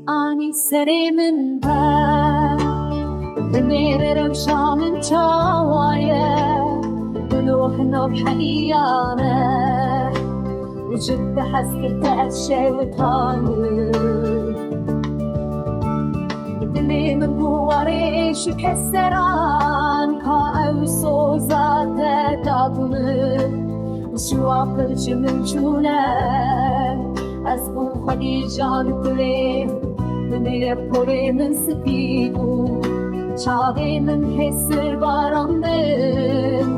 Ani sere min ha, mere روشان چاوایه بلوح نوب حنیانه وجد حسكت الشيطان دلي من بواريش كسران كاو صوزات دابن وشواقل من جوله أزبو خدي جان كلي من يبوري من سفيدو شاغي من حسر بارندن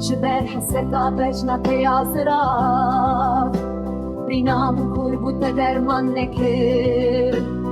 شبر حسرتا بجنا پیازرا رینام کور بود درمان نکر